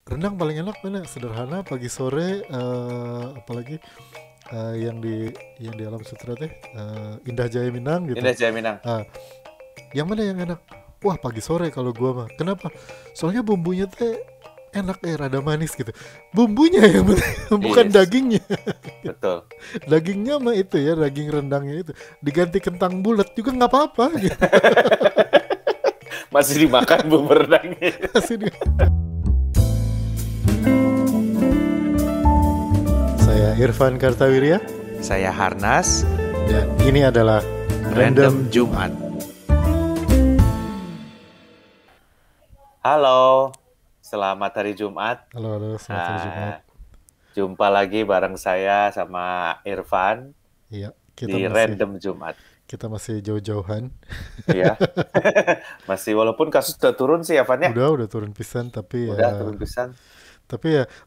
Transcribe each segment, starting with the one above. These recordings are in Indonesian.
rendang paling enak mana? Sederhana pagi sore, apalagi yang di Alam Sutra teh, Indah Jaya Minang gitu. Indah Jaya Minang. Ah, yang mana yang enak? Wah pagi sore kalau gua mah. Kenapa? Soalnya bumbunya teh enak, rada manis gitu. Bumbunya yang penting, bukan Yes, dagingnya. betul. Dagingnya mah itu ya, daging rendangnya itu. Diganti kentang bulat juga nggak apa-apa gitu. Masih dimakan bumbu rendangnya. Masih Saya Irfan Kartawirya Saya Harnas, dan ini adalah Random Jumat. Halo, selamat hari Jumat. Halo, halo, selamat hari Jumat. Jumpa lagi bareng saya sama Irfan Iya, di Random Jumat. kita masih jauh-jauhan. Iya, masih walaupun kasus udah turun sih ya, Van ya. Udah turun pisan, tapi Udah ya, turun pisan.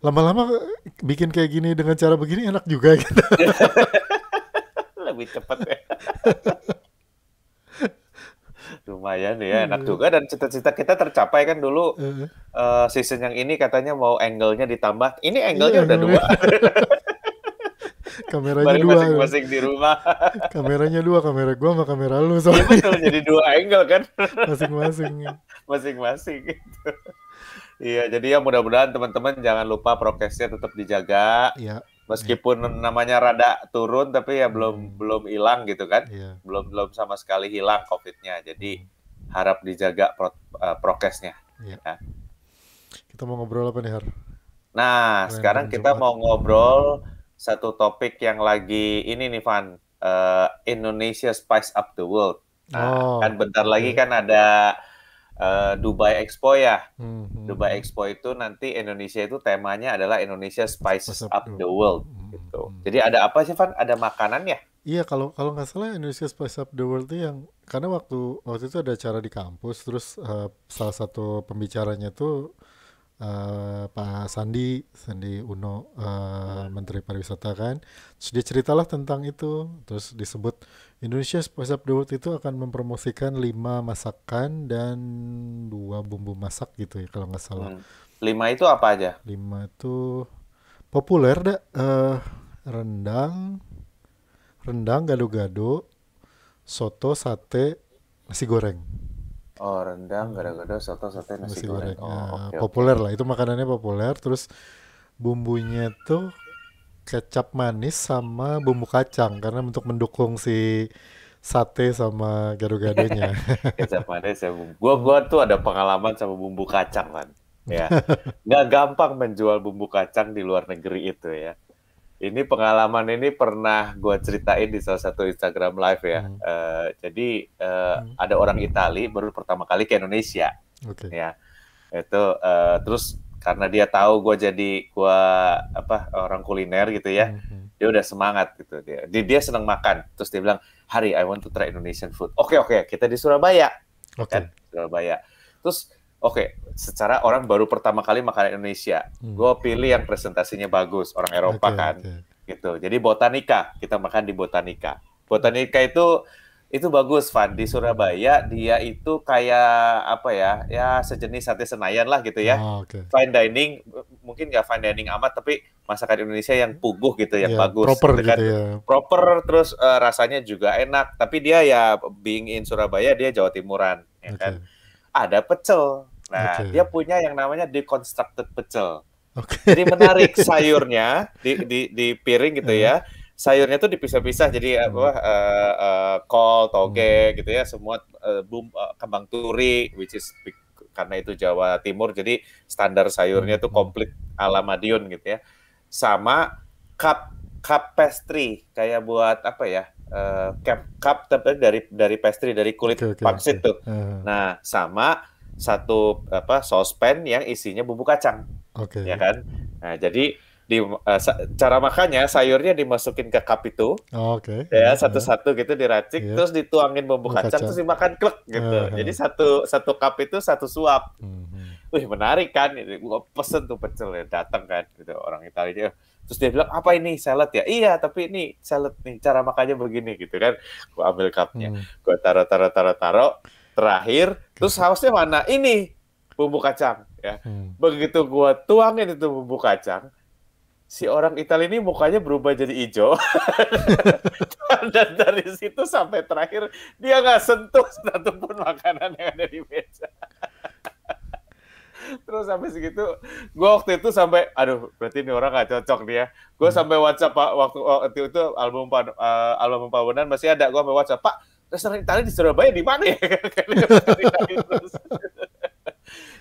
lama-lama bikin kayak gini dengan cara begini enak juga gitu. Lebih cepat ya. Lumayan ya, enak juga dan cita-cita kita tercapai kan dulu. Season yang ini katanya mau angle-nya ditambah. Ini angle-nya Iya, udah 2. kameranya Bareng dua, masing-masing di rumah. kameranya dua, kamera gua sama kamera lu Iya soalnya betul, jadi 2 angle kan. masing-masing. Masing-masing gitu. Iya, jadi ya mudah-mudahan teman-teman jangan lupa prokesnya tetap dijaga. Iya, Meskipun namanya rada turun, tapi ya belum hmm, belum hilang gitu kan. iya. Belum belum sama sekali hilang COVID-nya. Jadi harap dijaga prokesnya. Iya. Ya. Kita mau ngobrol apa nih, Har? Nah, sekarang Random kita Jumat. mau ngobrol satu topik yang lagi ini nih, Van. Indonesia Spice Up the World. Nah, Oh, kan bentar lagi oke. kan ada Dubai Expo ya. Hmm, hmm, Dubai hmm. Expo itu nanti Indonesia itu temanya adalah Indonesia Pas Spices up Up dulu. the World Hmm, gitu. hmm. Jadi ada apa sih, Van? Ada makanan ya? Iya, kalau kalau nggak salah Indonesia Spice Up the World itu yang karena waktu itu ada acara di kampus, terus salah satu pembicaranya tuh Pak Sandi Uno, Menteri Pariwisata kan. Terus dia ceritalah tentang itu, terus disebut Indonesia Spice Up the World itu akan mempromosikan 5 masakan dan 2 bumbu masak gitu ya kalau nggak salah. 5 itu apa aja? 5 itu populer dah, rendang, rendang, gado-gado, soto, sate, nasi goreng. Oh, rendang, gado-gado, soto, sate, nasi Nasi goreng. goreng. Oh, oke oke. Populer lah, itu makanannya populer. Terus bumbunya tuh kecap manis sama bumbu kacang karena untuk mendukung si sate sama gado-gadonya. Kecap manis ya. Gua tuh ada pengalaman sama bumbu kacang, kan. Ya. Nggak gampang menjual bumbu kacang di luar negeri itu ya. Ini pengalaman ini pernah gue ceritain di salah satu Instagram Live ya. Hmm, Jadi hmm, ada orang Itali baru pertama kali ke Indonesia, Oke. ya. Itu terus karena dia tahu gue jadi gue apa orang kuliner gitu ya, Hmm, hmm. dia udah semangat gitu. Dia senang makan. Terus dia bilang, Hari, I want to try Indonesian food. Oke oke, kita di Surabaya, kan? Oke. Surabaya. Terus oke, secara orang baru pertama kali makan Indonesia, Hmm, gue pilih yang presentasinya bagus, orang Eropa Oke, kan, oke. gitu. Jadi Botanica, kita makan di Botanica. Botanica itu bagus, Van. Di Surabaya dia itu kayak apa ya, ya sejenis sate Senayan lah gitu ya. Oke. Fine dining, mungkin nggak fine dining amat, tapi masakan Indonesia yang puguh gitu, yang Ya, bagus, proper gitu kan. gitu ya. Proper, terus rasanya juga enak. Tapi dia ya being in Surabaya, dia Jawa Timuran, ya kan. Oke. Ada pecel. Nah, Oke. dia punya yang namanya deconstructed pecel. Oke. Jadi menarik sayurnya di piring gitu Eh, ya. Sayurnya tuh dipisah-pisah jadi apa hmm, kol, hmm, toge gitu ya, semua kembang turi which is karena itu Jawa Timur jadi standar sayurnya hmm, tuh hmm. komplit ala Madiun gitu ya. Sama cup cup pastry kayak buat apa ya? Cup tapi dari pastry dari kulit Oke, oke, oke. pangsit tuh. Nah, sama satu apa sospen yang isinya bumbu kacang, ya Oke. kan? Nah, jadi cara makannya sayurnya dimasukin ke cup itu, Oke, ya satu-satu gitu diracik, iya. terus dituangin bumbu Bumbu kacang, kacang. terus dimakan klek gitu. Jadi satu satu cup itu satu suap. Hmm, hmm. Wih menarik kan? Gue pesen tuh pecel ya, datang kan, gitu orang Italia. Terus dia bilang apa ini salad ya? Iya, tapi ini salad nih, cara makannya begini gitu kan. Gue ambil cupnya, Hmm, gue taruh. Terakhir, oke. terus sausnya mana? Ini bumbu kacang ya. Hmm. Begitu gua tuangin itu bumbu kacang, si orang Italia ini mukanya berubah jadi hijau. Dan dari situ sampai terakhir dia nggak sentuh satupun makanan yang ada di meja. Terus sampai segitu, gue waktu itu sampai, aduh, berarti ini orang gak cocok dia. Gue sampai WhatsApp Pak, waktu itu album Pak Bondan masih ada. Gue sampai WhatsApp, Pak, restoran Italia di Surabaya di mana ya?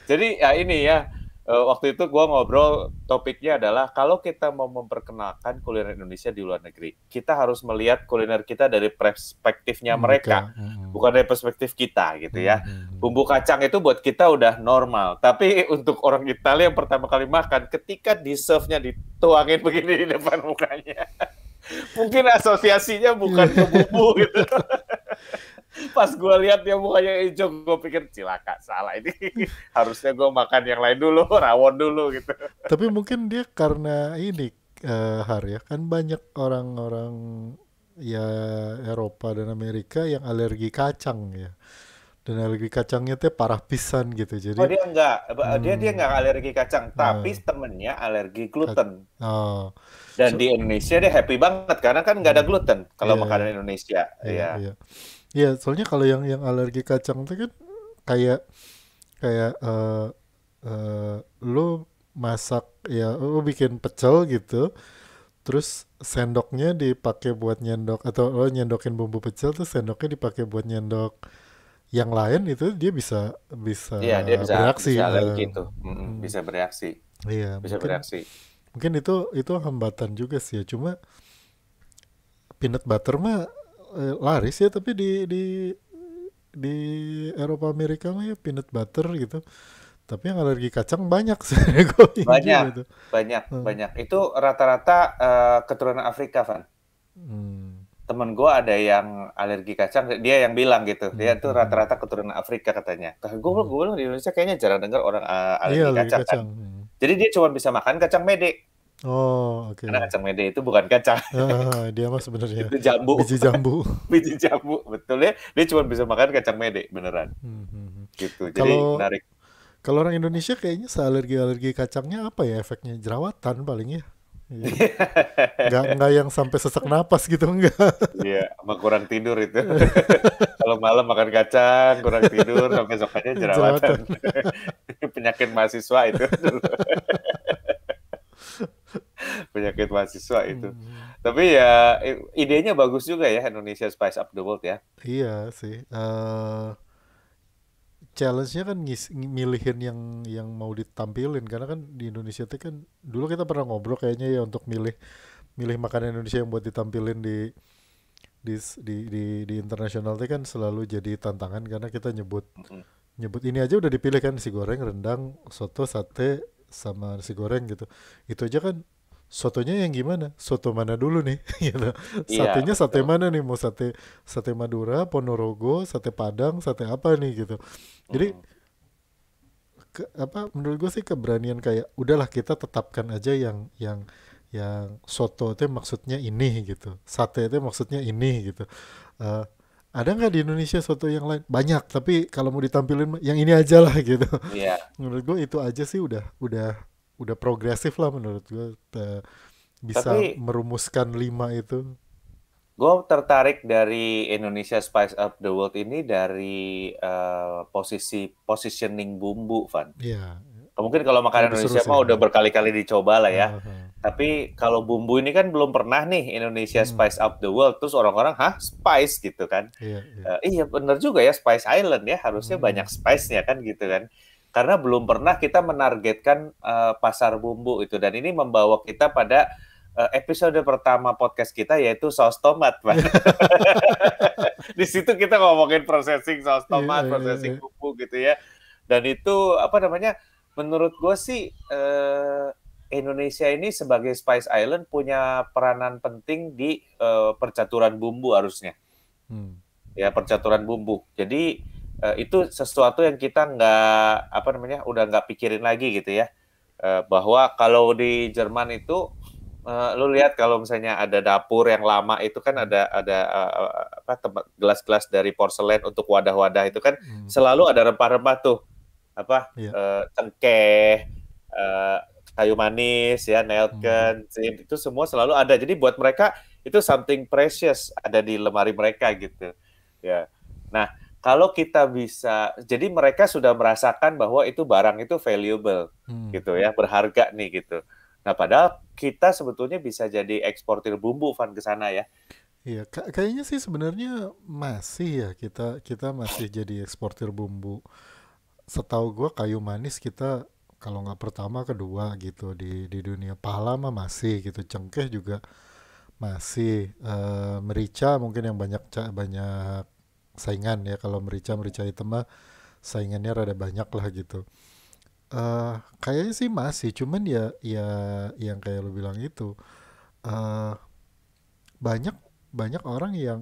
Jadi ya ini ya, waktu itu gue ngobrol, topiknya adalah kalau kita mau memperkenalkan kuliner Indonesia di luar negeri, kita harus melihat kuliner kita dari perspektifnya mereka, bukan dari perspektif kita gitu ya. Bumbu kacang itu buat kita udah normal, tapi untuk orang Italia yang pertama kali makan, ketika di-serve-nya dituangin begini di depan mukanya, mungkin asosiasinya bukan ke bumbu gitu. Pas gue lihat dia mukanya hijau, gue pikir cilaka, salah ini. Harusnya gue makan yang lain dulu, rawon dulu gitu. Tapi mungkin dia karena ini Har ya, kan banyak orang-orang ya Eropa dan Amerika yang alergi kacang ya. Dan alergi kacangnya tuh parah pisan gitu. Jadi Oh dia enggak, dia enggak alergi kacang, tapi temennya alergi gluten. oh, Dan di Indonesia dia happy banget karena kan nggak ada gluten kalau Iya, makanan Indonesia. iya, Ya. iya. Iya, soalnya kalau yang alergi kacang itu kan kayak kayak lu masak ya, lu bikin pecel gitu, terus sendoknya dipakai buat nyendok atau lo nyendokin bumbu pecel terus sendoknya dipakai buat nyendok yang lain itu dia bisa bisa Iya, dia bisa bereaksi. alergi tuh. Bisa bereaksi. Iya, Bisa bereaksi. mungkin itu hambatan juga sih ya. Cuma peanut butter mah laris ya, tapi di Eropa Amerika mah ya peanut butter gitu. Tapi yang alergi kacang banyak sebenarnya gue Banyak, gitu. banyak. Itu rata-rata keturunan Afrika, Van. Hmm. Temen gue ada yang alergi kacang, dia yang bilang gitu. Dia tuh rata-rata keturunan Afrika katanya. Gue bilang di Indonesia kayaknya jarang dengar orang Iya, alergi alergi kacang kan. kacang. Jadi dia cuma bisa makan kacang mede. Oh, oke. Karena kacang mede itu bukan kacang. Dia mah sebenarnya Itu jambu. biji jambu. Biji jambu, betul ya. Dia cuma bisa makan kacang mede, beneran. Gitu. Jadi menarik. Kalau orang Indonesia kayaknya sealergi kacangnya apa ya efeknya? Jerawatan paling ya. Nggak yang sampai sesak napas gitu, enggak. Iya, sama kurang tidur itu. Kalau malam makan kacang, kurang tidur, sampai besokannya jerawatan. Penyakit mahasiswa itu. Penyakit mahasiswa itu. Tapi ya idenya bagus juga ya, Indonesia Spice Up the World ya. Iya sih. Challenge-nya kan milihin yang mau ditampilin, karena kan di Indonesia itu kan dulu kita pernah ngobrol kayaknya ya untuk milih makanan Indonesia yang buat ditampilin di internasional itu kan selalu jadi tantangan, karena kita nyebut ini aja udah dipilih kan, nasi goreng, rendang, soto, sate sama nasi goreng gitu. Itu aja kan sotonya yang gimana? Soto mana dulu nih? Gitu. Satenya Iya, sate mana nih? Mau sate Madura, Ponorogo, sate Padang, sate apa nih gitu. Jadi menurut gue sih keberanian kayak udahlah kita tetapkan aja yang soto itu maksudnya ini gitu, sate itu maksudnya ini gitu. Ada nggak di Indonesia soto yang lain? Banyak, tapi kalau mau ditampilin yang ini aja lah gitu. Iya. Menurut gue itu aja sih udah progresif lah menurut gue, bisa Tapi merumuskan 5 itu. gue tertarik dari Indonesia Spice Up the World ini dari positioning bumbu, Van. Iya. Mungkin kalau makanan Lebih seru Indonesia sih. mah udah berkali-kali dicoba lah ya. Tapi kalau bumbu ini kan belum pernah nih Indonesia Spice Up the World. Terus orang-orang, hah, spice gitu kan. Iya. Iya benar juga ya, Spice Island ya. Harusnya banyak spice-nya kan gitu kan. Karena belum pernah kita menargetkan pasar bumbu itu. Dan ini membawa kita pada episode pertama podcast kita, yaitu saus tomat, Pak. Di situ kita ngomongin processing saus tomat, processing bumbu gitu ya. Dan itu apa namanya? Menurut gue sih Indonesia ini sebagai Spice Island punya peranan penting di percaturan bumbu harusnya. Ya, percaturan bumbu. Jadi itu sesuatu yang kita udah nggak pikirin lagi gitu ya. Bahwa kalau di Jerman itu lu lihat kalau misalnya ada dapur yang lama itu kan ada gelas-gelas dari porselen untuk wadah-wadah itu kan selalu ada rempah-rempah tuh. apa Iya. cengkeh, eh, kayu manis ya, Hmm. nelken, itu semua selalu ada. Jadi buat mereka itu something precious ada di lemari mereka gitu. Ya. Nah, kalau kita bisa, jadi mereka sudah merasakan bahwa itu barang itu valuable Hmm. gitu ya, berharga nih gitu. Nah, padahal kita sebetulnya bisa jadi eksportir bumbu Van ke sana ya. Iya, kayaknya sih sebenarnya masih ya kita kita masih jadi eksportir bumbu. Setahu gua kayu manis kita kalau nggak pertama kedua gitu di dunia. Pala mah masih gitu, cengkeh juga masih. Merica mungkin yang banyak saingan ya. Kalau merica merica hitam mah saingannya rada banyak lah gitu. Kayaknya sih masih, cuman ya yang kayak lo bilang itu, eh banyak banyak orang yang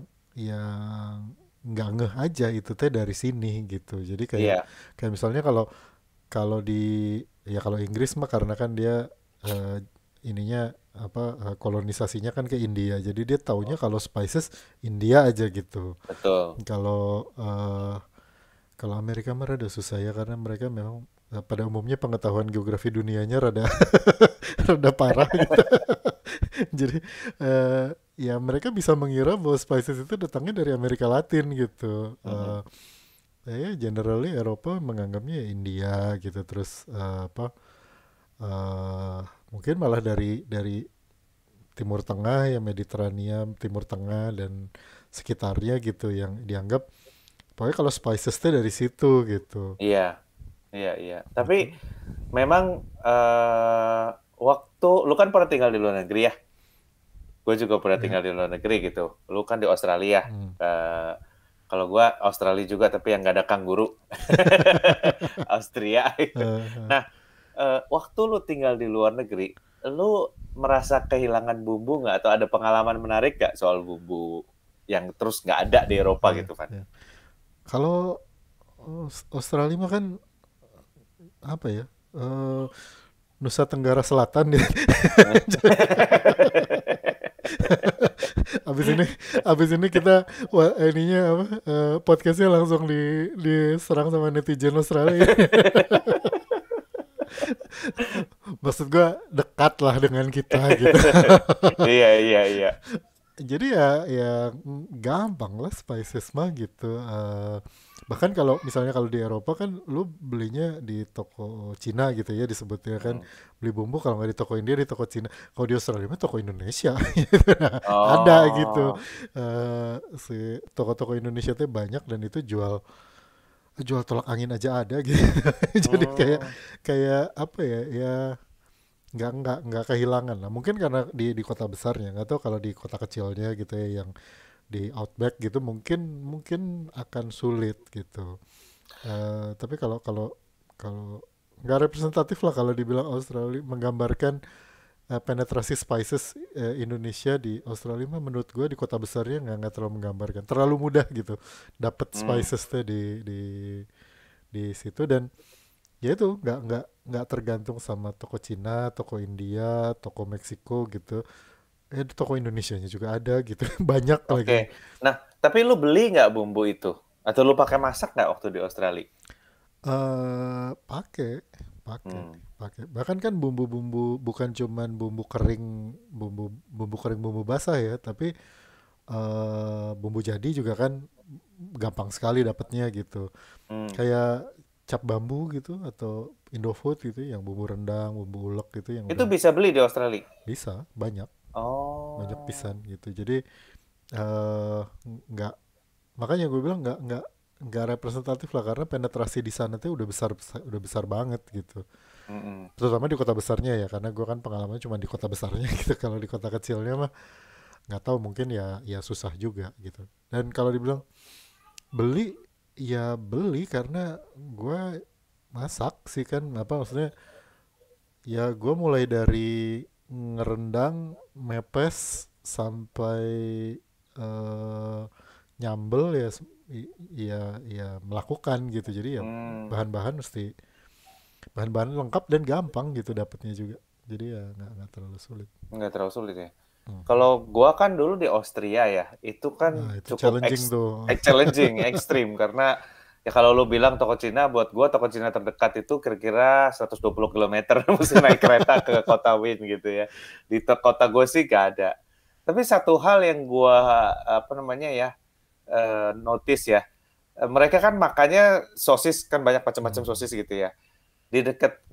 nggak ngeh aja itu teh dari sini gitu. Jadi kayak Iya, kayak misalnya kalau kalau di ya kalau Inggris mah karena kan dia eh, ininya apa kolonisasinya kan ke India. Jadi dia taunya kalau spices India aja gitu. betul. Kalau kalau Amerika mah rada susah ya karena mereka memang pada umumnya pengetahuan geografi dunianya rada rada parah gitu. Jadi ya mereka bisa mengira bahwa spices itu datangnya dari Amerika Latin gitu. Mhm. Ya generally Eropa menganggapnya ya India gitu terus apa eh, mungkin malah dari Timur Tengah ya Mediterania, Timur Tengah dan sekitarnya gitu yang dianggap pokoknya kalau spices itu dari situ gitu. Iya, iya, iya. Tapi Gitu. memang waktu lu kan pernah tinggal di luar negeri ya. Gue juga pernah Ya. tinggal di luar negeri gitu. Lu kan di Australia. Hmm. Eh, kalau gue Australia juga tapi yang gak ada kanguru. Austria. Eh, Nah, waktu lu tinggal di luar negeri, lu merasa kehilangan bumbu nggak? Atau ada pengalaman menarik nggak soal bumbu yang terus nggak ada di Eropa iya, gitu, Van? iya. Kalau Australia mah kan apa ya? Eh, Nusa Tenggara Selatan ya. abis ini abis ini kita ininya apa podcastnya langsung diserang sama netizen Australia. Maksud gua dekat lah dengan kita gitu. Iya, iya, iya. Jadi ya gampang lah spices mah gitu. Bahkan kalau misalnya kalau di Eropa kan lu belinya di toko Cina gitu ya disebutnya kan Hmm. beli bumbu kalau nggak di toko India di toko Cina. Kalau di Australia mah toko Indonesia gitu. Nah, ada gitu. Oh. Si toko-toko Indonesia tuh banyak dan itu jual jual tolak angin aja ada gitu. Jadi kayak Hmm. kayak apa ya ya nggak kehilangan lah mungkin karena di kota besarnya nggak tahu kalau di kota kecilnya gitu ya yang di outback gitu mungkin mungkin akan sulit gitu. Tapi kalau kalau kalau nggak representatif lah kalau dibilang Australia menggambarkan penetrasi spices Indonesia di Australia mah menurut gue di kota besarnya nggak terlalu menggambarkan terlalu mudah gitu dapat Hmm. spices teh di situ dan ya itu nggak tergantung sama toko Cina, toko India, toko Meksiko gitu. Toko Indonesianya juga ada gitu, banyak lagi. Oke. Nah, tapi lu beli nggak bumbu itu? Atau lu pakai masak nggak waktu di Australia? Pakai, pakai, Hmm. pakai. Bahkan kan bumbu-bumbu bukan cuman bumbu kering, bumbu kering bumbu basah ya, tapi bumbu jadi juga kan gampang sekali dapatnya gitu. Hmm. Kayak cap bambu gitu atau Indofood gitu yang bumbu rendang, bumbu ulek gitu yang Itu udah bisa beli di Australia? bisa banyak, banyak Oh. pisan gitu. Jadi nggak makanya gue bilang nggak representatif lah karena penetrasi di sana tuh udah besar banget gitu Mm-mm. terutama di kota besarnya ya karena gue kan pengalamannya cuma di kota besarnya gitu kalau di kota kecilnya mah nggak tahu mungkin ya susah juga gitu dan kalau dibilang beli ya beli karena gue masak sih kan apa maksudnya ya gue mulai dari ngerendang mepes sampai eh, nyambel ya ya melakukan gitu jadi ya Hmm. bahan-bahan mesti bahan-bahan lengkap dan gampang gitu dapetnya juga jadi ya nggak terlalu sulit. Nggak terlalu sulit ya. Hmm. Kalau gua kan dulu di Austria ya, itu kan Nah itu cukup challenging tuh. challenging, ekstrim karena Ya kalau lu bilang toko Cina, buat gua toko Cina terdekat itu kira-kira 120 kilometer mesti naik kereta ke kota Win gitu ya. Di kota gue sih gak ada. Tapi satu hal yang gua apa namanya ya notice ya, mereka kan makannya sosis kan banyak macam-macam sosis gitu ya. Di dekat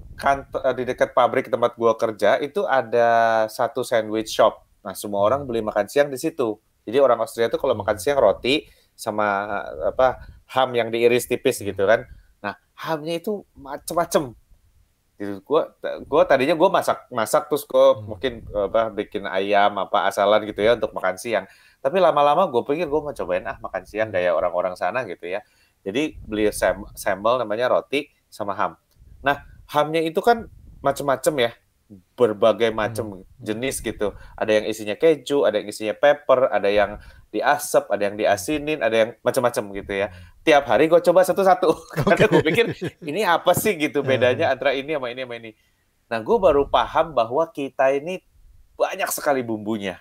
di dekat pabrik tempat gua kerja itu ada satu sandwich shop. Nah, semua orang beli makan siang di situ. Jadi orang Austria tuh kalau makan siang roti sama apa ham yang diiris tipis gitu kan. Nah, hamnya itu macem-macem. Gitu. Gua tadinya gua masak terus gua mungkin apa bikin ayam apa asalan gitu ya untuk makan siang. Tapi lama-lama gue pikir gue mau cobain makan siang kayak orang-orang sana gitu ya. Jadi beli sambal namanya roti sama ham. Nah, hamnya itu kan macem-macem ya, berbagai macam jenis gitu. Ada yang isinya keju, ada yang isinya pepper, ada yang diasap, ada yang diasinin, ada yang macam-macam gitu ya. Tiap hari gue coba satu-satu. Karena gue pikir ini apa sih gitu bedanya antara ini sama ini sama ini. Nah, gue baru paham bahwa kita ini banyak sekali bumbunya.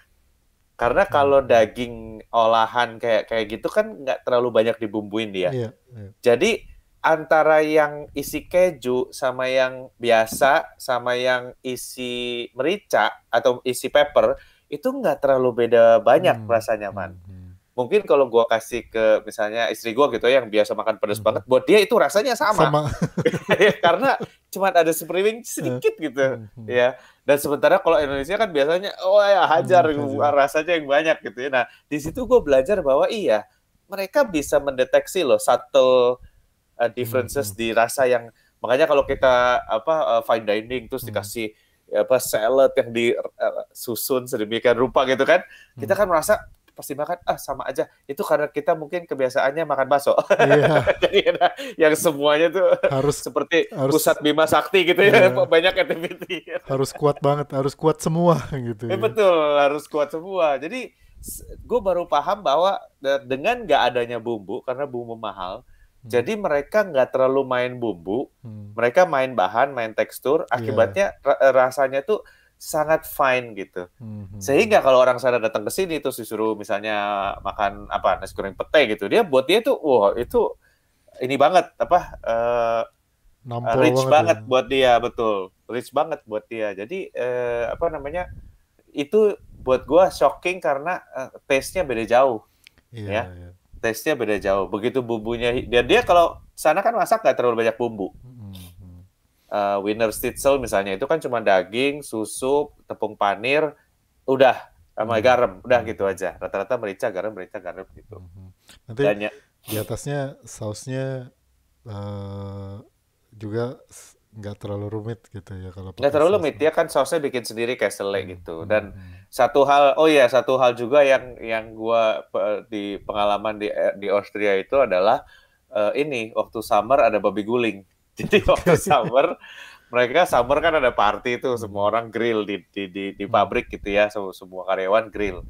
Karena kalau daging olahan kayak gitu kan nggak terlalu banyak dibumbuin dia. Iya. Jadi antara yang isi keju sama yang biasa sama yang isi merica atau isi pepper itu nggak terlalu beda banyak rasanya, Man. Mungkin kalau gue kasih ke misalnya istri gue gitu yang biasa makan pedas banget, buat dia itu rasanya sama. Karena cuma ada seperiwing sedikit gitu, ya. Dan sementara kalau Indonesia kan biasanya, hajar rasanya yang banyak gitu ya. Nah, di situ gue belajar bahwa iya, mereka bisa mendeteksi loh subtle differences di rasa yang makanya kalau kita fine dining terus dikasih salad yang disusun sedemikian rupa gitu kan, kita kan merasa pasti makan sama aja. Itu karena kita mungkin kebiasaannya makan bakso. Iya. Jadi yang semuanya tuh harus seperti pusat Bima Sakti gitu ya, banyak activity. Harus kuat banget, harus kuat semua gitu. Betul, harus kuat semua. Jadi gue baru paham bahwa dengan nggak adanya bumbu karena bumbu mahal, jadi mereka nggak terlalu main bumbu, mereka main bahan, main tekstur. Akibatnya rasanya tuh sangat fine gitu. Sehingga kalau orang sana datang ke sini terus disuruh misalnya makan nasi goreng pete gitu, buat dia tuh itu ini banget rich banget ya. Buat dia, betul. Rich banget buat dia. Jadi itu buat gua shocking karena taste-nya beda jauh. Iya. Taste-nya beda jauh. Begitu bumbunya dia kalau sana kan masak nggak terlalu banyak bumbu. Wiener Schnitzel misalnya itu kan cuma daging, susu, tepung panir, udah sama garam, udah gitu aja. Rata-rata merica garam gitu. Nanti di atasnya sausnya juga nggak terlalu rumit gitu ya kalau nggak terlalu rumit ya kan sausnya bikin sendiri kayak selai gitu. Dan satu hal juga yang gua di pengalaman di Austria itu adalah ini waktu summer ada babi guling. Jadi waktu summer kan ada party itu semua orang grill di pabrik gitu ya, semua karyawan grill.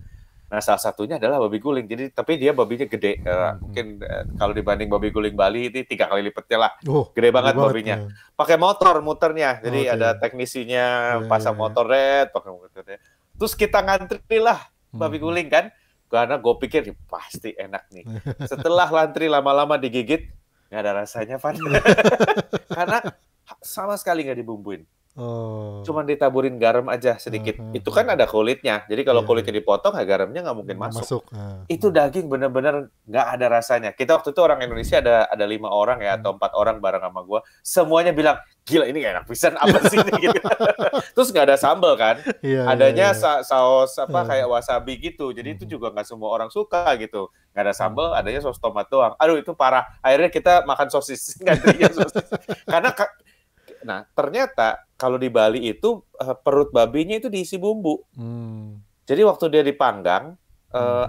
Nah, salah satunya adalah babi guling. Jadi tapi dia babinya gede. Mungkin kalau dibanding babi guling Bali ini 3 kali lipatnya lah. Gede banget babinya. Pakai motor muternya. Jadi ada teknisinya pasang motor pakai motornya. Terus kita ngantri lah babi guling kan. Karena gue pikir pasti enak nih. Setelah ngantri lama-lama digigit nggak ada rasanya, Van. Karena sama sekali nggak dibumbuin. Cuma ditaburin garam aja sedikit. Itu kan ada kulitnya. Jadi kalau kulitnya dipotong, garamnya nggak mungkin masuk. Itu daging bener-bener nggak ada rasanya. Kita waktu itu orang Indonesia ada 5 orang ya atau 4 orang bareng sama gue. Semuanya bilang, gila ini enak pisan apa sih ini? Gitu. Terus nggak ada sambal kan? Adanya saus kayak wasabi gitu. Jadi itu juga nggak semua orang suka gitu. Nggak ada sambal, adanya saus tomat doang. Aduh itu parah. Akhirnya kita makan sosis. Sosis. Karena ternyata kalau di Bali itu perut babinya itu diisi bumbu. Jadi waktu dia dipanggang,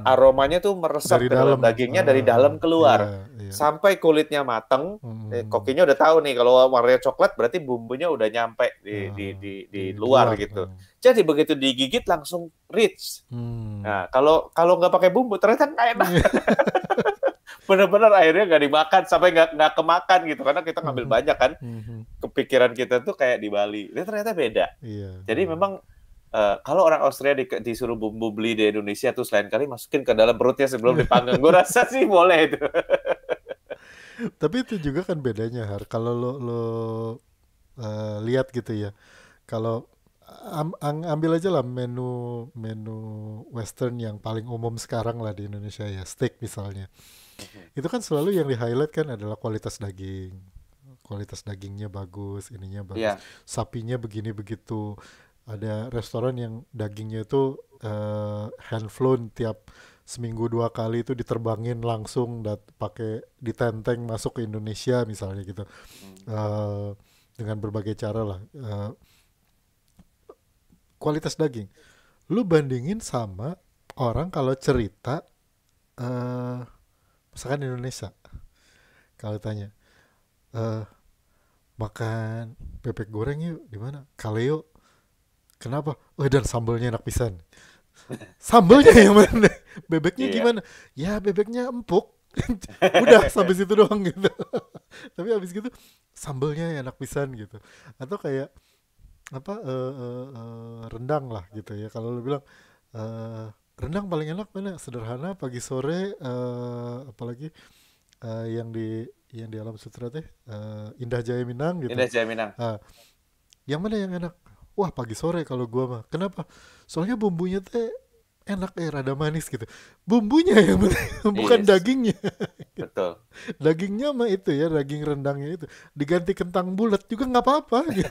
aromanya tuh meresap ke dalam dagingnya dari dalam keluar. Sampai kulitnya mateng, kokinya udah tahu nih kalau warnanya coklat berarti bumbunya udah nyampe di luar gitu. Jadi begitu digigit langsung rich. Nah, kalau nggak pakai bumbu ternyata nggak enak. Benar-benar akhirnya nggak dimakan sampai nggak kemakan gitu karena kita ngambil banyak kan. Kepikiran kita tuh kayak di Bali, ini ternyata beda. Jadi memang kalau orang Austria disuruh bumbu beli di Indonesia tuh selain kali masukin ke dalam perutnya sebelum dipanggang, gue rasa sih boleh itu. Tapi itu juga kan bedanya Har. Kalau lo lihat gitu ya. Kalau ambil aja lah menu menu Western yang paling umum sekarang lah di Indonesia ya, steak misalnya. Mhm. Itu kan selalu yang di-highlight kan adalah kualitas daging. Kualitas dagingnya bagus, ininya bagus. Iya, Sapinya begini begitu. Ada restoran yang dagingnya itu hand flown tiap seminggu 2 kali itu diterbangin langsung pakai ditenteng masuk ke Indonesia misalnya gitu. mhm, Eh, dengan berbagai cara lah. Kualitas daging. Lu bandingin sama orang kalau cerita eh misalkan di Indonesia. Kalau tanya, eh makan bebek goreng yuk di mana? Kaleo. Kenapa? Oh, dan sambelnya enak pisan. Sambelnya yang mana? Bebeknya iya, gimana? Ya bebeknya empuk. Udah sampai situ doang gitu. Tapi habis gitu sambelnya enak pisan gitu. Atau kayak apa rendang lah gitu ya. Kalau lu bilang eh rendang paling enak mana? Sederhana pagi sore apalagi yang di alam sutra teh Indah Jaya Minang gitu. Indah Jaya Minang. Ah, yang mana yang enak? Wah pagi sore kalau gua mah. Kenapa? Soalnya bumbunya teh enak rada manis gitu. Bumbunya yang penting, bukan Yes, dagingnya. betul. Dagingnya mah itu ya daging rendangnya itu diganti kentang bulat juga nggak apa-apa gitu.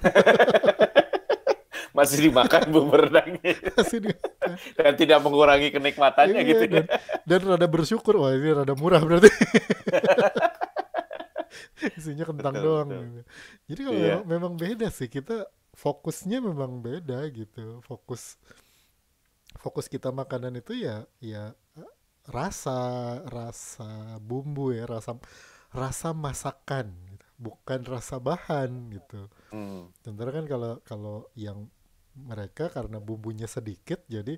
Masih dimakan bumbu rendangnya Masih dimakan. dan tidak mengurangi kenikmatannya Iya gitu ya. dan rada bersyukur wah ini rada murah berarti isinya kentang Betul, doang betul. gitu. Jadi kalau memang, Iya. memang beda sih kita fokusnya memang beda gitu. Fokus fokus kita makanan itu ya rasa rasa bumbu ya rasa rasa masakan gitu. Bukan rasa bahan gitu. Hmm. Sementara kan kalau kalau yang mereka karena bumbunya sedikit jadi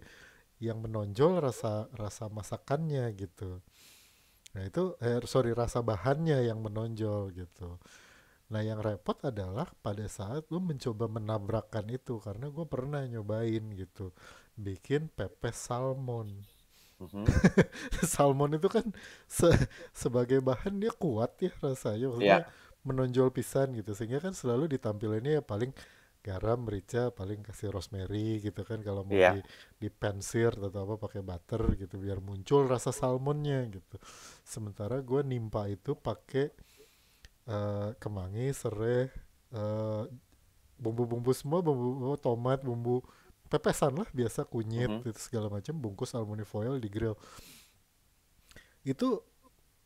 yang menonjol rasa rasa masakannya gitu. Nah itu sorry rasa bahannya yang menonjol gitu. Nah yang repot adalah pada saat lu mencoba menabrakkan itu karena gue pernah nyobain gitu bikin pepes salmon. Mhm. Salmon itu kan se- sebagai bahan dia kuat ya rasanya maksudnya Iya, menonjol pisan gitu sehingga kan selalu ditampilinnya ya paling garam merica paling kasih rosemary gitu kan kalau mau iya. di pensir atau apa pakai butter gitu biar muncul rasa salmonnya gitu sementara gue nimpa itu pakai kemangi serai eh, bumbu-bumbu semua bumbu tomat bumbu pepesan lah biasa kunyit Mhm. itu segala macam bungkus aluminium foil di grill itu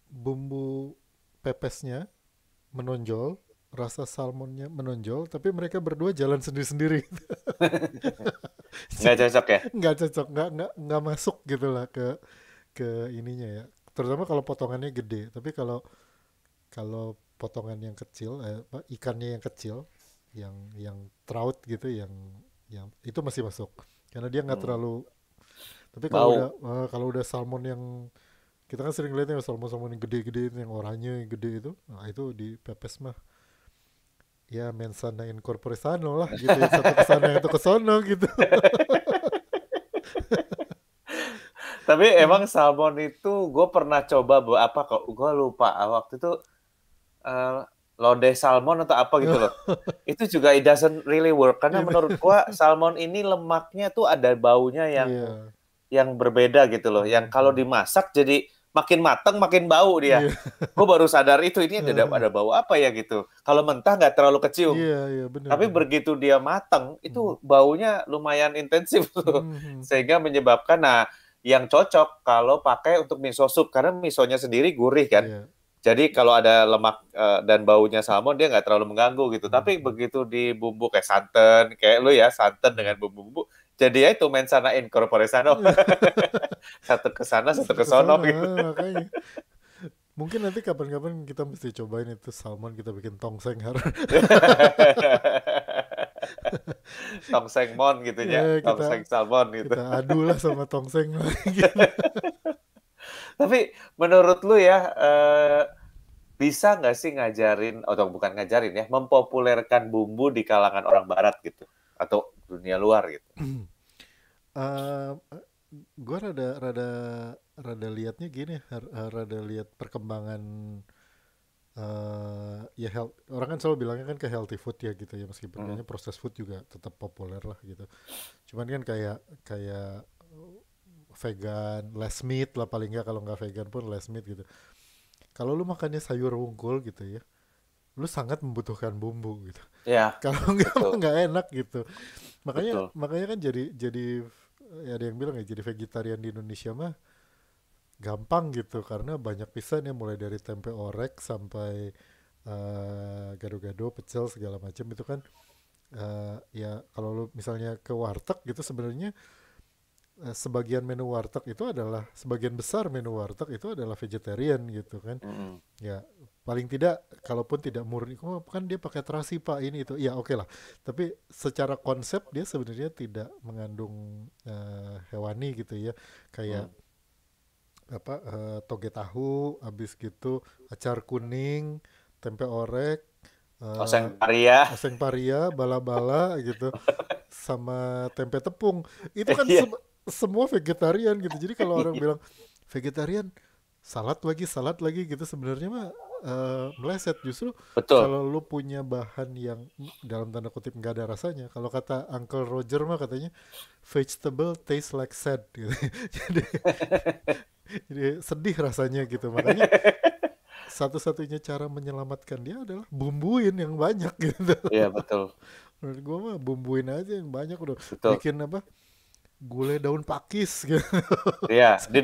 bumbu pepesnya menonjol, rasa salmonnya menonjol, tapi mereka berdua jalan sendiri-sendiri. Nggak Jadi cocok ya? nggak cocok, nggak masuk gitu lah ke ininya ya. Terutama kalau potongannya gede. Tapi kalau kalau potongan yang kecil, ikannya yang kecil, yang trout gitu, yang itu masih masuk. Karena dia nggak Hmm. terlalu. Tapi Bau. kalau udah salmon yang kita kan sering lihat ya salmon-salmon yang gede-gede yang oranye yang gede itu, nah itu di pepes mah ya mensana in corpore sano lah gitu yang satu ke sana yang satu ke sono gitu. Tapi emang salmon itu gue pernah coba apa kok? Gue lupa. Waktu itu eh, lodeh salmon atau apa gitu loh. Itu juga it doesn't really work karena Itu menurut gua salmon ini lemaknya tuh ada baunya iya. yang berbeda gitu loh. Yang kalau Mhm. dimasak jadi makin mateng makin bau dia. Iya. Gue baru sadar itu ini ada bau apa ya gitu. Kalau mentah nggak terlalu kecium. Iya iya benar Tapi benar. begitu dia mateng Mhm. itu baunya lumayan intensif tuh. Mhm. Sehingga menyebabkan nah yang cocok kalau pakai untuk miso soup karena misonya sendiri gurih kan. Iya. Jadi kalau ada lemak dan baunya salmon dia nggak terlalu mengganggu gitu. Tapi Mhm. begitu di bumbu kayak santan, kayak lu ya santan Mhm. dengan bumbu-bumbu, jadi ya itu mensana in corpore sano. Iya. Satu ke sana, satu Satu ke ke sono sana gitu. makanya. Mungkin nanti kapan-kapan kita mesti cobain itu salmon kita bikin tongseng har. Tongseng mon gitu ya, Ya tongseng salmon gitu. kita adu lah sama tongseng gitu. Tapi menurut lu ya, bisa nggak sih ngajarin, atau bukan ngajarin ya, mempopulerkan bumbu di kalangan orang barat gitu? Atau dunia luar gitu? Eh, gue rada rada rada liatnya gini, rada lihat perkembangan ya orang kan selalu bilangnya kan ke healthy food ya gitu ya, meskipun Mm, kayaknya processed food juga tetap populer lah gitu. Cuman kan kayak kayak vegan, less meat lah paling nggak, kalau nggak vegan pun less meat gitu. Kalau lu makannya sayur wungkul gitu ya, lu sangat membutuhkan bumbu gitu. ya, Kalau nggak mah betul, nggak enak gitu. Makanya betul. makanya kan jadi ya ada yang bilang ya jadi vegetarian di Indonesia mah gampang gitu karena banyak pisan ya, mulai dari tempe orek sampai gado-gado, pecel segala macam itu kan ya kalau lu misalnya ke warteg gitu sebenarnya sebagian besar menu warteg itu adalah vegetarian gitu kan. Mm-mm. Ya paling tidak kalaupun tidak murni, oh kan dia pakai terasi pak ini itu, ya oke lah. Tapi secara konsep dia sebenarnya tidak mengandung hewani gitu ya, kayak Mm. apa toge tahu, habis gitu acar kuning, tempe orek, eh, Oseng Paria. oseng paria, bala-bala gitu, sama tempe tepung. Itu kan Iya, semua vegetarian gitu. Jadi kalau orang bilang vegetarian, salad lagi gitu, sebenarnya mah meleset. Justru betul. kalau lu punya bahan yang dalam tanda kutip nggak ada rasanya, kalau kata Uncle Roger mah katanya vegetable taste like sad gitu. jadi jadi sedih rasanya gitu. Makanya satu-satunya cara menyelamatkan dia adalah bumbuin yang banyak gitu. Iya, betul, Menurut gua mah bumbuin aja yang banyak, udah betul. bikin apa, gulai daun pakis gitu. Iya, Sekali.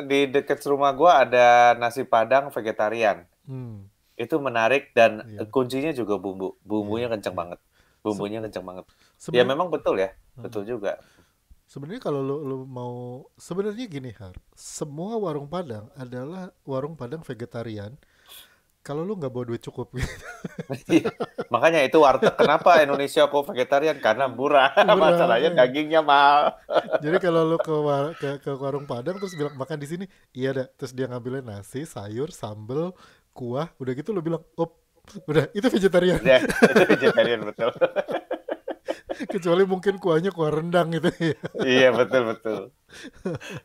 di dekat rumah gua ada nasi Padang vegetarian. Hmm, Itu menarik dan iya, kuncinya juga bumbu. iya, Bumbunya kencang iya. banget. Se- Bumbunya kencang banget. Ya sebenarnya memang betul ya. hmm, Betul juga. sebenarnya kalau lu mau, sebenarnya gini Har, semua warung Padang adalah warung Padang vegetarian kalau lu nggak bawa duit cukup gitu. Iya. Makanya itu warteg kenapa Indonesia kok vegetarian? Karena murah. Murah, Masalahnya iya. dagingnya mahal. Jadi kalau lu ke warung Padang terus bilang makan di sini, iya dah. Terus dia ngambilin nasi, sayur, sambel, kuah, udah gitu lu bilang, "Op, udah itu vegetarian." Ya, itu vegetarian betul. Kecuali mungkin kuahnya kuah rendang gitu ya. Iya, betul betul.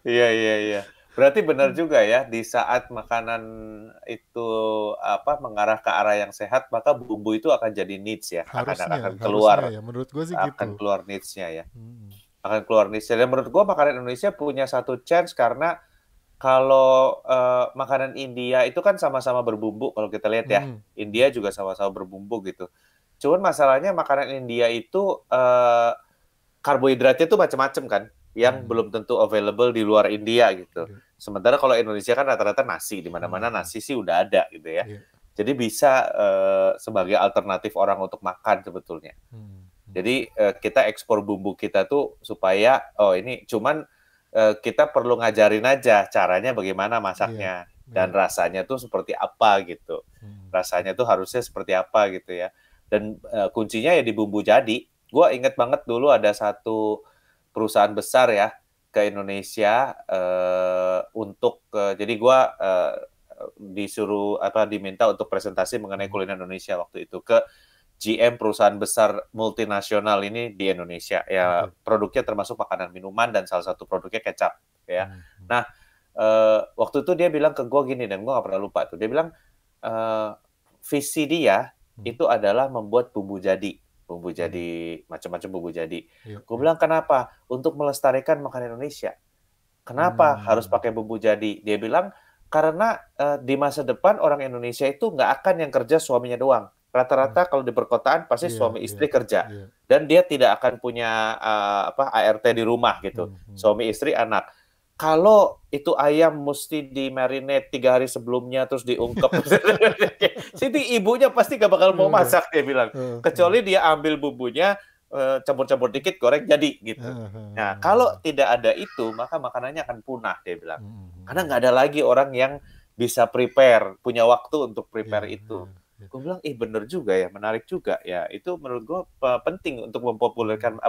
Iya, iya, iya. Berarti benar juga ya, di saat makanan itu mengarah ke arah yang sehat, maka bumbu itu akan jadi needs ya, Harusnya, harusnya keluar ya. Menurut gue sih gitu. akan keluar needs-nya ya. Mm, Akan keluar needs-nya. Dan menurut gua makanan Indonesia punya satu chance karena kalau makanan India itu kan sama-sama berbumbu kalau kita lihat ya. mm, mm, India juga sama-sama berbumbu gitu. Cuman masalahnya makanan India itu karbohidratnya tuh macam-macam kan, yang mm, belum tentu available di luar India gitu. iya, Sementara kalau Indonesia kan rata-rata nasi, di mm, mana-mana mm, nasi sih udah ada gitu ya. iya, Jadi bisa sebagai alternatif orang untuk makan sebetulnya. mm, mm, Jadi kita ekspor bumbu kita tuh supaya ini cuman kita perlu ngajarin aja caranya bagaimana iya, masaknya dan iya, rasanya tuh seperti apa gitu. mm, Rasanya tuh harusnya seperti apa gitu ya. Dan kuncinya ya di bumbu jadi. Gue inget banget dulu ada satu perusahaan besar ya ke Indonesia jadi gue disuruh diminta untuk presentasi mengenai mm, kuliner Indonesia waktu itu ke GM perusahaan besar multinasional ini di Indonesia. Ya oke, produknya termasuk makanan minuman dan salah satu produknya kecap ya. mm, mm, Nah, waktu itu dia bilang ke gue gini dan gue gak pernah lupa tuh. Dia bilang eh, visi dia mm, itu adalah membuat bumbu jadi. Bumbu mm, jadi, macam-macam bumbu jadi. iya, Gue iya, bilang kenapa? Untuk melestarikan makanan Indonesia. Kenapa harus mm, pakai bumbu jadi? Dia bilang karena di masa depan orang Indonesia itu nggak akan yang kerja suaminya doang. mm, Rata-rata kalau di perkotaan pasti iya, suami iya, istri kerja iya, dan dia tidak akan punya ART di rumah gitu. mm, mm, Suami istri anak. Kalau itu ayam mesti di marinate 3 hari sebelumnya terus diungkep. Jadi ibunya pasti gak bakal mau iya, masak dia bilang. Kecuali dia ambil bumbunya campur-campur dikit goreng jadi gitu. Nah, kalau tidak ada itu, maka makanannya akan punah, dia bilang. Karena nggak ada lagi orang yang bisa prepare, punya waktu untuk iya, prepare itu. iya, iya. Gue bilang, bener juga ya, menarik juga ya. Itu menurut gue penting untuk Mm, mempopulerkan,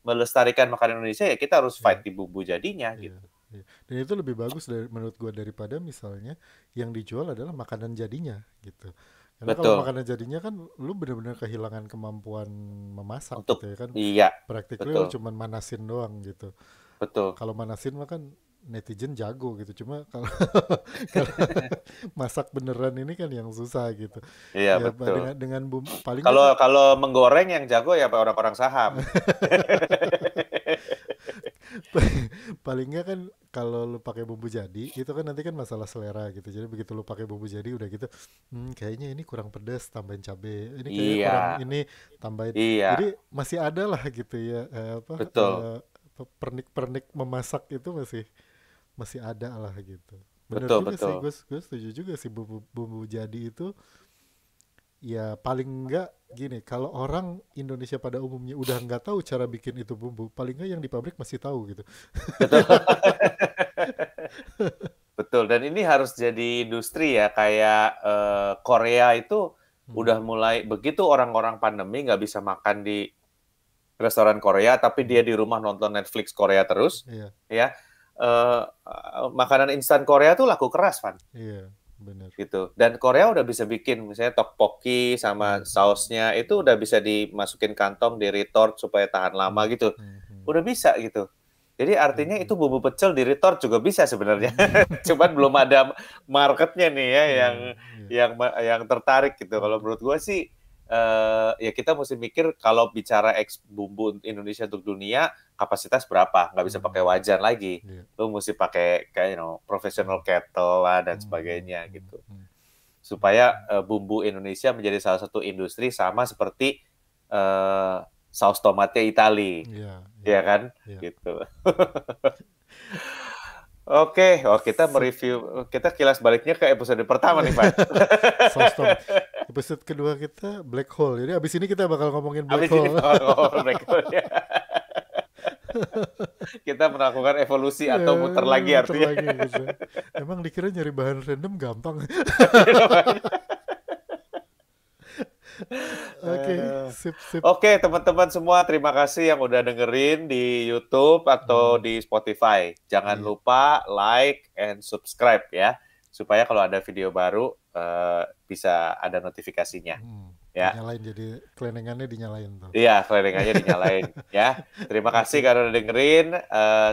melestarikan makanan Indonesia, ya kita harus iya, fight di bumbu jadinya iya, gitu. iya. Dan itu lebih bagus menurut gua daripada misalnya yang dijual adalah makanan jadinya gitu. Karena kalau Betul. makanan jadinya kan lu benar-benar kehilangan kemampuan memasak Untuk, gitu ya kan. iya, Practically lu betul, cuman manasin doang gitu. betul. Kalau manasin mah kan netizen jago gitu. Cuma kalau kalau masak beneran ini kan yang susah gitu. Iya, Ya betul. dengan paling nggak Kalau kalau menggoreng yang jago ya orang-orang saham. paling nggak kan kalau lu pakai bumbu jadi itu kan nanti kan masalah selera gitu. Jadi begitu lu pakai bumbu jadi udah gitu, kayaknya ini kurang pedas, tambahin cabe. Ini kayaknya Iya, kurang ini, tambahin. iya, Jadi masih ada lah gitu ya, betul, pernik-pernik memasak itu masih masih ada lah gitu. Bener betul, juga sih, betul. gue setuju juga sih bumbu bumbu jadi itu ya paling enggak gini, kalau orang Indonesia pada umumnya udah nggak tahu cara bikin itu bumbu, paling enggak yang di pabrik masih tahu gitu. Betul. Betul, dan ini harus jadi industri ya, kayak Korea itu Hmm, udah mulai begitu orang-orang pandemi nggak bisa makan di restoran Korea, tapi hmm, dia di rumah nonton Netflix Korea terus, iya, ya. eh, Makanan instan Korea tuh laku keras, Van, iya, bener, gitu. Dan Korea udah bisa bikin misalnya tteokbokki sama iya, sausnya itu udah bisa dimasukin kantong di retort supaya tahan lama hmm, gitu. hmm, hmm, Udah bisa gitu. Jadi iya, artinya iya, itu bumbu pecel di retort juga bisa sebenarnya. hmm, Cuman belum ada marketnya nih ya yang iya, iya, yang tertarik gitu. Kalau hmm, menurut gue sih ya kita mesti mikir kalau bicara bumbu Indonesia untuk dunia kapasitas berapa? Nggak bisa pakai hmm, wajan lagi. iya, Lu mesti pakai kayak professional hmm, kettle lah dan hmm, hmm, sebagainya hmm, gitu. hmm, Supaya oke, bumbu Indonesia menjadi salah satu industri sama seperti eh, saus tomatnya Itali, iya, iya, ya kan? iya, Gitu. Oke, oh kita sip. mereview, kita kilas baliknya ke episode pertama nih, Van. Saus tomat. Episode kedua kita black hole. Jadi abis ini kita bakal ngomongin black Habis ini hole. ngomong berikutnya. Kita melakukan evolusi Ya, atau muter lagi muter artinya. lagi gitu. Emang dikira nyari bahan random gampang. Oke, Aduh. sip sip. Oke, teman-teman semua, terima kasih yang udah dengerin di YouTube atau Hmm, di Spotify. Jangan iya. lupa like and subscribe ya, supaya kalau ada video baru bisa ada notifikasinya. Ya, Dinyalain jadi kelenengannya dinyalain tuh. iya, selentingannya dinyalain ya. Terima kasih Oke. karena udah dengerin.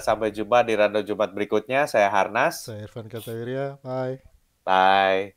Sampai jumpa di random Jumat berikutnya. Saya Harnas. Saya Irfan Kartawirya. Bye. Bye.